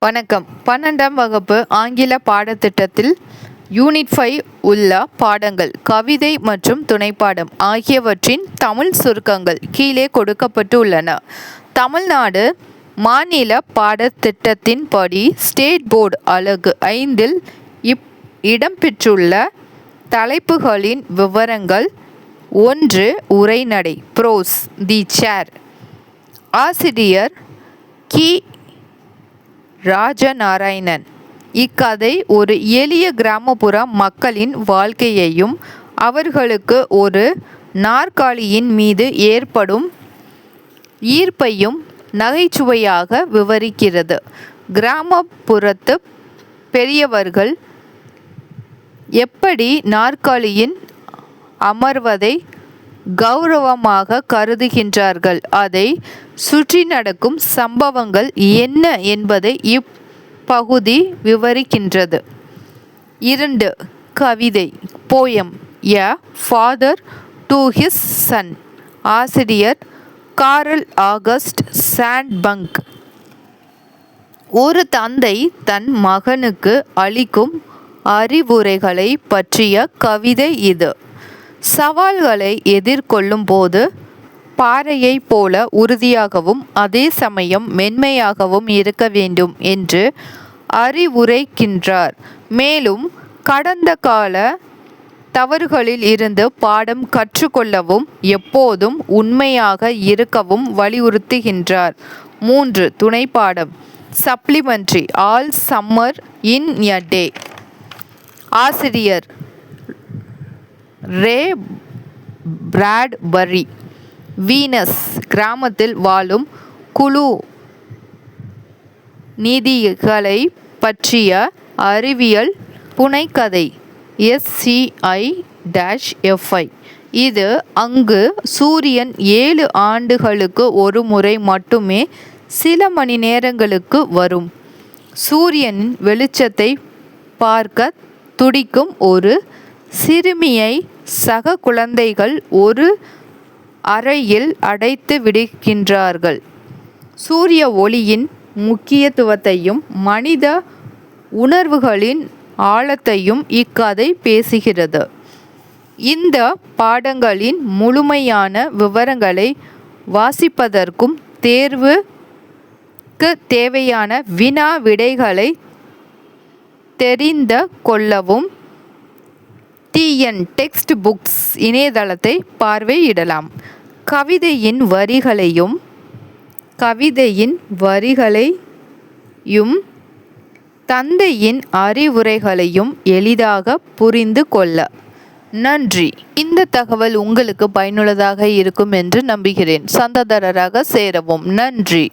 வணக்கம். 12ஆம் வகுப்பு ஆங்கில பாடத்திட்டத்தில் யூனிட் 5 உள்ள பாடங்கள் கவிதை மற்றும் துணைப்பாடம் ஆகியவற்றின் தமிழ் சுருக்கங்கள் கீழே கொடுக்கப்பட்டு உள்ளன. தமிழ்நாடு மாநில பாடத்திட்டத்தின்படி ஸ்டேட் போர்டு அலகு 5இல் இடம்பெற்றுள்ள தலைப்புகளின் விவரங்கள். 1. உரைநடை ப்ரோஸ் தி சேர். ஆசிரியர் கி. ராஜநாராயணன். இக்கதை ஒரு எளிய கிராமப்புற மக்களின் வாழ்க்கையையும் அவர்களுக்கு ஒரு நாற்காலியின் மீது ஏற்படும் ஈர்ப்பையும் நகைச்சுவையாக விவரிக்கிறது. கிராமப்புறத்து பெரியவர்கள் எப்படி நாற்காலியின் அமர்வதை கௌரவமாக கருதுகின்றார்கள், அதை சுற்றி நடக்கும் சம்பவங்கள் என்ன என்பதை இப்பகுதி விவரிக்கின்றது. 2. கவிதை poem a father to his son. ஆசிரியர் காரல் ஆகஸ்ட் சாண்ட்பங்க். ஒரு தந்தை தன் மகனுக்கு அளிக்கும் அறிவுரைகளை பற்றிய கவிதை இது. சவால்களை எதிர்கொள்ளும் போது பாறையைப் போல உறுதியாகவும் அதே சமயம் மென்மையாகவும் இருக்க வேண்டும் என்று அறிவுரைக்கின்றார். மேலும் கடந்த கால தவறுகளில் இருந்து பாடம் கற்றுக்கொள்ளவும் எப்போதும் உண்மையாக இருக்கவும் வலியுறுத்துகின்றார். 3. துணைப்பாடம் சப்ளிமெண்ட்ரி ஆல் சம்மர் இன் எ டே. ஆசிரியர் ரே பிராட்பரி. வீனஸ் கிராமத்தில் வாழும் குழு நீதிகளை பற்றிய அறிவியல் புனைகதை SCI-FI. இது அங்கு சூரியன் 7 ஆண்டுகளுக்கு ஒரு முறை மட்டுமே சில மணி நேரங்களுக்கு வரும். சூரியனின் வெளிச்சத்தை பார்க்க துடிக்கும் ஒரு சிறுமியை சக குழந்தைகள் ஒரு அறையில் அடைத்து விடுகின்றார்கள். சூரிய ஒளியின் முக்கியத்துவத்தையும் மனித உணர்வுகளின் ஆழத்தையும் இக்கதை பேசுகிறது. இந்த பாடங்களின் முழுமையான விவரங்களை வாசிப்பதற்கும் தேர்வுக்கு தேவையான வினா விடைகளை தெரிந்து கொள்ளவும் TN டெக்ஸ்ட் புக்ஸ் இணையதளத்தை பார்வையிடலாம். கவிதையின் வரிகளையும் தந்தையின் அறிவுரைகளையும் எளிதாக புரிந்து கொள்ள. நன்றி. இந்த தகவல் உங்களுக்கு பயனுள்ளதாக இருக்கும் என்று நம்புகிறேன். சந்தாதாரராக சேரவும். நன்றி.